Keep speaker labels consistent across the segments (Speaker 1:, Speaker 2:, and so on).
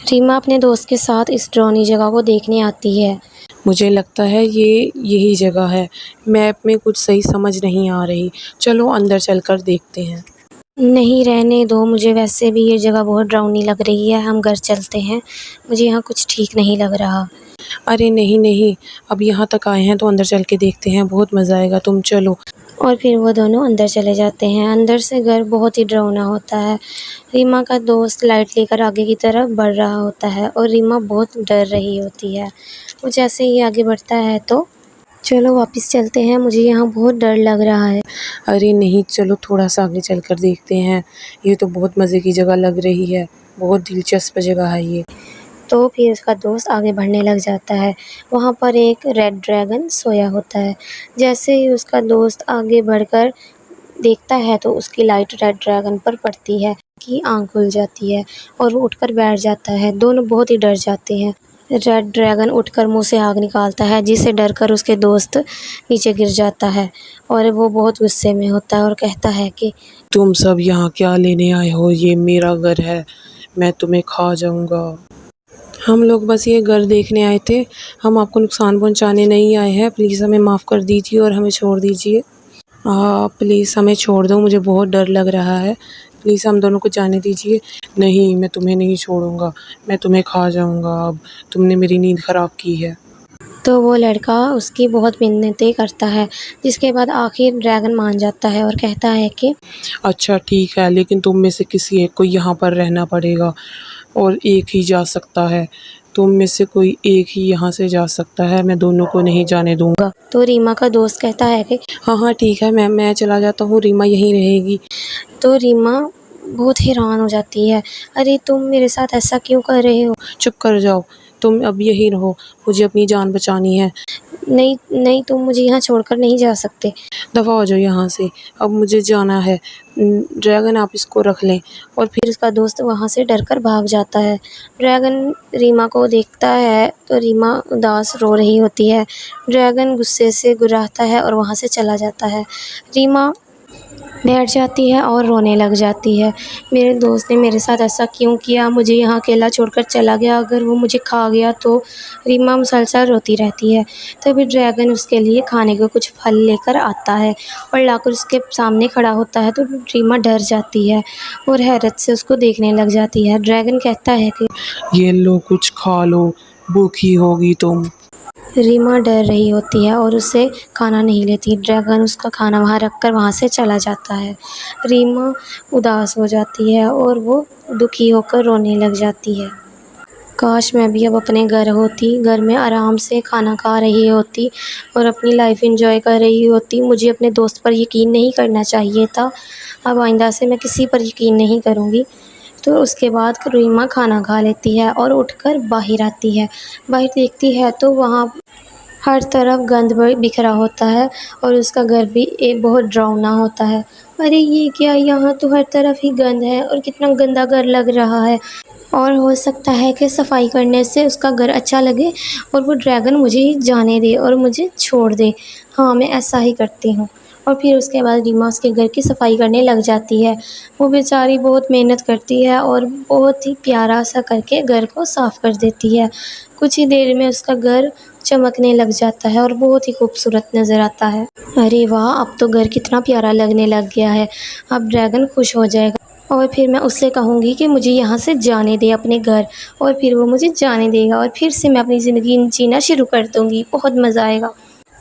Speaker 1: रीमा अपने दोस्त के साथ इस डरावनी जगह को देखने आती है।
Speaker 2: मुझे लगता है ये यही जगह है। मैप में कुछ सही समझ नहीं आ रही। चलो अंदर चलकर देखते हैं।
Speaker 1: नहीं, रहने दो, मुझे वैसे भी ये जगह बहुत डरावनी लग रही है। हम घर चलते हैं, मुझे यहाँ कुछ ठीक नहीं लग रहा।
Speaker 2: अरे नहीं नहीं, अब यहाँ तक आए हैं तो अंदर चल के देखते हैं, बहुत मज़ा आएगा, तुम चलो।
Speaker 1: और फिर वो दोनों अंदर चले जाते हैं। अंदर से घर बहुत ही डरावना होता है। रीमा का दोस्त लाइट लेकर आगे की तरफ बढ़ रहा होता है और रीमा बहुत डर रही होती है। वो जैसे ही आगे बढ़ता है तो चलो वापस चलते हैं, मुझे यहाँ बहुत डर लग रहा है।
Speaker 2: अरे नहीं, चलो थोड़ा सा आगे चलकर देखते हैं। ये तो बहुत मज़े की जगह लग रही है, बहुत दिलचस्प जगह है ये।
Speaker 1: तो फिर उसका दोस्त आगे बढ़ने लग जाता है। वहाँ पर एक रेड ड्रैगन सोया होता है। जैसे ही उसका दोस्त आगे बढ़कर देखता है तो उसकी लाइट रेड ड्रैगन पर पड़ती है कि आँख खुल जाती है और वो उठकर बैठ जाता है। दोनों बहुत ही डर जाते हैं। रेड ड्रैगन उठकर मुंह से आग निकालता है, जिससे डरकर उसके दोस्त नीचे गिर जाता है और वो बहुत गुस्से में होता है और कहता है कि
Speaker 2: तुम सब यहाँ क्या लेने आए हो? ये मेरा घर है, मैं तुम्हें खा जाऊँगा। हम लोग बस ये घर देखने आए थे, हम आपको नुकसान पहुँचाने नहीं आए हैं। प्लीज़ हमें माफ़ कर दीजिए और हमें छोड़ दीजिए। प्लीज़ हमें छोड़ दो, मुझे बहुत डर लग रहा है। प्लीज़ हम दोनों को जाने दीजिए। नहीं, मैं तुम्हें नहीं छोड़ूँगा, मैं तुम्हें खा जाऊँगा अब। तुमने मेरी नींद ख़राब की है।
Speaker 1: तो वो लड़का उसकी बहुत मिन्नतें करता है, जिसके बाद आखिर ड्रैगन मान जाता है और कहता है कि
Speaker 2: अच्छा ठीक है, लेकिन तुम में से किसी एक को यहाँ पर रहना पड़ेगा और एक ही जा सकता है। तुम में से कोई एक ही यहाँ से जा सकता है, मैं दोनों को नहीं जाने दूँगा।
Speaker 1: तो रीमा का दोस्त कहता है कि
Speaker 2: हाँ हाँ ठीक है, मैं चला जाता हूँ, रीमा यहीं रहेगी।
Speaker 1: तो रीमा बहुत हैरान हो जाती है। अरे तुम मेरे साथ ऐसा क्यों कर रहे हो?
Speaker 2: चुप कर जाओ, तुम अब यहीं रहो, मुझे अपनी जान बचानी है।
Speaker 1: नहीं नहीं, तुम मुझे यहाँ छोड़कर नहीं जा सकते।
Speaker 2: दफ़ा हो जाओ यहाँ से, अब मुझे जाना है। ड्रैगन आप इसको रख लें। और
Speaker 1: फिर उसका दोस्त वहाँ से डरकर भाग जाता है। ड्रैगन रीमा को देखता है तो रीमा उदास रो रही होती है। ड्रैगन गुस्से से गुर्राता है और वहाँ से चला जाता है। रीमा बैठ जाती है और रोने लग जाती है। मेरे दोस्त ने मेरे साथ ऐसा क्यों किया? मुझे यहाँ अकेला छोड़कर चला गया, अगर वो मुझे खा गया तो? रीमा मुसलसल रोती रहती है। तभी ड्रैगन उसके लिए खाने को कुछ फल लेकर आता है और लाकर उसके सामने खड़ा होता है तो रीमा डर जाती है और हैरत से उसको देखने लग जाती है। ड्रैगन कहता है कि
Speaker 2: ये लो कुछ खा लो, भूखी होगी तुम।
Speaker 1: रीमा डर रही होती है और उसे खाना नहीं लेती। ड्रैगन उसका खाना वहाँ रखकर वहाँ से चला जाता है। रीमा उदास हो जाती है और वो दुखी होकर रोने लग जाती है। काश मैं भी अब अपने घर होती, घर में आराम से खाना खा रही होती और अपनी लाइफ एंजॉय कर रही होती। मुझे अपने दोस्त पर यकीन नहीं करना चाहिए था। अब आइंदा से मैं किसी पर यकीन नहीं करूँगी। तो उसके बाद रीमा खाना खा लेती है और उठकर बाहर आती है। बाहर देखती है तो वहाँ हर तरफ गंद बिखरा होता है और उसका घर भी एक बहुत डरावना होता है। अरे ये क्या, यहाँ तो हर तरफ ही गंद है और कितना गंदा घर लग रहा है। और हो सकता है कि सफाई करने से उसका घर अच्छा लगे और वो ड्रैगन मुझे ही जाने दे और मुझे छोड़ दे। हाँ, मैं ऐसा ही करती हूँ। और फिर उसके बाद रीमा उसके घर की सफाई करने लग जाती है। वो बेचारी बहुत मेहनत करती है और बहुत ही प्यारा सा करके घर को साफ़ कर देती है। कुछ ही देर में उसका घर चमकने लग जाता है और बहुत ही खूबसूरत नज़र आता है। अरे वाह, अब तो घर कितना प्यारा लगने लग गया है। अब ड्रैगन खुश हो जाएगा और फिर मैं उससे कहूँगी कि मुझे यहाँ से जाने दे अपने घर, और फिर वो मुझे जाने देगा और फिर से मैं अपनी ज़िंदगी जीना शुरू कर दूँगी। बहुत मज़ा आएगा।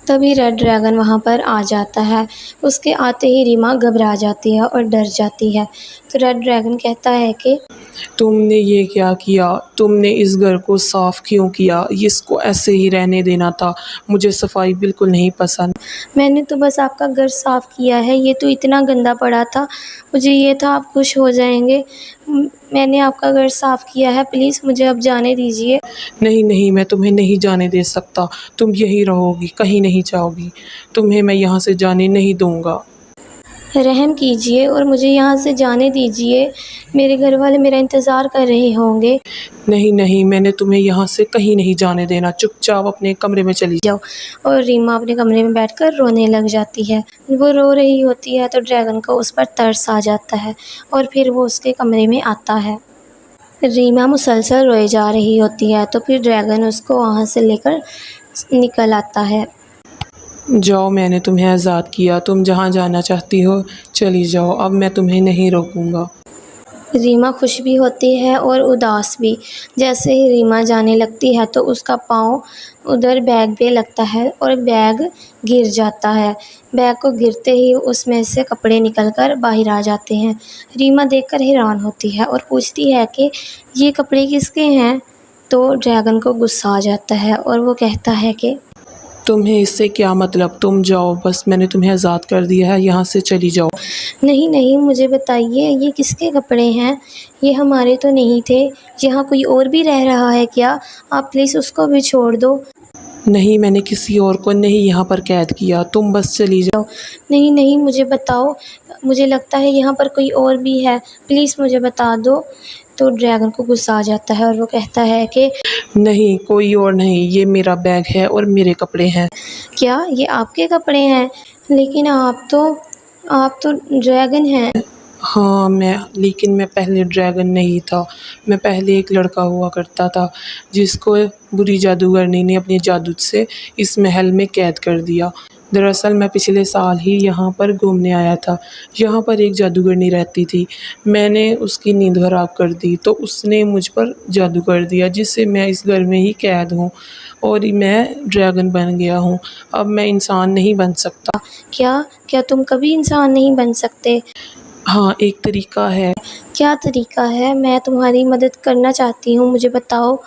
Speaker 1: तभी रेड ड्रैगन वहाँ पर आ जाता है। उसके आते ही रीमा घबरा जाती है और डर जाती है। तो रेड ड्रैगन कहता है कि
Speaker 2: तुमने ये क्या किया? तुमने इस घर को साफ क्यों किया? इसको ऐसे ही रहने देना था, मुझे सफाई बिल्कुल नहीं पसंद।
Speaker 1: मैंने तो बस आपका घर साफ़ किया है, ये तो इतना गंदा पड़ा था। मुझे ये था आप खुश हो जाएंगे। मैंने आपका घर साफ़ किया है, प्लीज़ मुझे अब जाने दीजिए।
Speaker 2: नहीं नहीं, मैं तुम्हें नहीं जाने दे सकता, तुम यहीं रहोगी, कहीं नहीं जाओगी। तुम्हें मैं यहाँ से जाने नहीं दूँगा।
Speaker 1: रहम कीजिए और मुझे यहाँ से जाने दीजिए। मेरे घर वाले मेरा इंतज़ार कर रहे होंगे।
Speaker 2: नहीं नहीं, मैंने तुम्हें यहाँ से कहीं नहीं जाने देना, चुपचाप अपने कमरे में चली जाओ।
Speaker 1: और रीमा अपने कमरे में बैठकर रोने लग जाती है। वो रो रही होती है तो ड्रैगन को उस पर तरस आ जाता है और फिर वो उसके कमरे में आता है। रीमा मुसलसल रोए जा रही होती है तो फिर ड्रैगन उसको वहाँ से लेकर निकल आता है।
Speaker 2: जाओ, मैंने तुम्हें आज़ाद किया, तुम जहाँ जाना चाहती हो चली जाओ, अब मैं तुम्हें नहीं रोकूंगा।
Speaker 1: रीमा खुश भी होती है और उदास भी। जैसे ही रीमा जाने लगती है तो उसका पाँव उधर बैग पे लगता है और बैग गिर जाता है। बैग को गिरते ही उसमें से कपड़े निकलकर बाहर आ जाते हैं। रीमा देखकर हैरान होती है और पूछती है कि ये कपड़े किसके हैं। तो ड्रैगन को गुस्सा आ जाता है और वो कहता है कि
Speaker 2: तुम्हें इससे क्या मतलब, तुम जाओ, बस मैंने तुम्हें आज़ाद कर दिया है, यहाँ से चली जाओ।
Speaker 1: नहीं नहीं, मुझे बताइए ये किसके कपड़े हैं, ये हमारे तो नहीं थे। यहाँ कोई और भी रह रहा है क्या? आप प्लीज़ उसको भी छोड़ दो।
Speaker 2: नहीं, मैंने किसी और को नहीं यहाँ पर कैद किया, तुम बस चली जाओ।
Speaker 1: नहीं नहीं, मुझे बताओ, मुझे लगता है यहाँ पर कोई और भी है, प्लीज़ मुझे बता दो। तो ड्रैगन को गुस्सा आ जाता है और वो कहता है कि
Speaker 2: नहीं, कोई और नहीं, ये मेरा बैग है और मेरे कपड़े हैं।
Speaker 1: क्या ये आपके कपड़े हैं? लेकिन आप तो ड्रैगन हैं।
Speaker 2: हाँ, लेकिन मैं पहले ड्रैगन नहीं था। मैं पहले एक लड़का हुआ करता था जिसको बुरी जादूगरनी ने अपने जादू से इस महल में कैद कर दिया। दरअसल मैं पिछले साल ही यहाँ पर घूमने आया था। यहाँ पर एक जादूगरनी रहती थी। मैंने उसकी नींद खराब कर दी तो उसने मुझ पर जादू कर दिया, जिससे मैं इस घर में ही कैद हूँ और मैं ड्रैगन बन गया हूँ। अब मैं इंसान नहीं बन सकता।
Speaker 1: क्या क्या तुम कभी इंसान नहीं बन सकते?
Speaker 2: हाँ, एक तरीका है।
Speaker 1: क्या तरीका है? मैं तुम्हारी मदद करना चाहती हूँ, मुझे बताओ।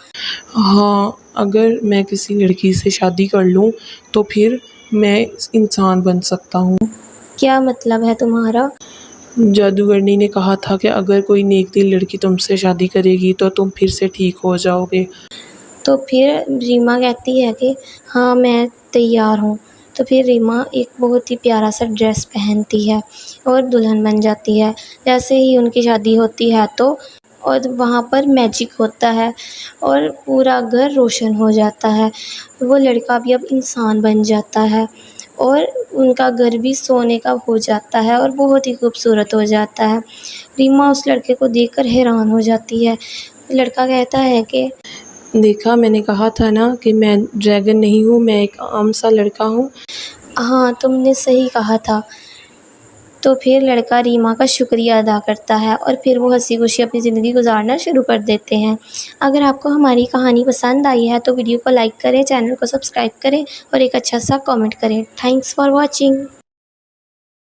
Speaker 2: हाँ, अगर मैं किसी लड़की से शादी कर लूँ तो फिर मैं इंसान बन सकता हूँ।
Speaker 1: क्या मतलब है तुम्हारा?
Speaker 2: जादूगरनी ने कहा था कि अगर कोई नेक दिल लड़की तुमसे शादी करेगी तो तुम फिर से ठीक हो जाओगे।
Speaker 1: तो फिर रीमा कहती है कि हाँ मैं तैयार हूँ। तो फिर रीमा एक बहुत ही प्यारा सा ड्रेस पहनती है और दुल्हन बन जाती है। जैसे ही उनकी शादी होती है तो और वहाँ पर मैजिक होता है और पूरा घर रोशन हो जाता है। वो लड़का भी अब इंसान बन जाता है और उनका घर भी सोने का हो जाता है और बहुत ही खूबसूरत हो जाता है। रीमा उस लड़के को देखकर हैरान हो जाती है। लड़का कहता है कि
Speaker 2: देखा, मैंने कहा था ना कि मैं ड्रैगन नहीं हूँ, मैं एक आम सा लड़का हूँ।
Speaker 1: हाँ तुमने सही कहा था। तो फिर लड़का रीमा का शुक्रिया अदा करता है और फिर वो हंसी खुशी अपनी ज़िंदगी गुजारना शुरू कर देते हैं। अगर आपको हमारी कहानी पसंद आई है तो वीडियो को लाइक करें, चैनल को सब्सक्राइब करें और एक अच्छा सा कमेंट करें। Thanks for watching.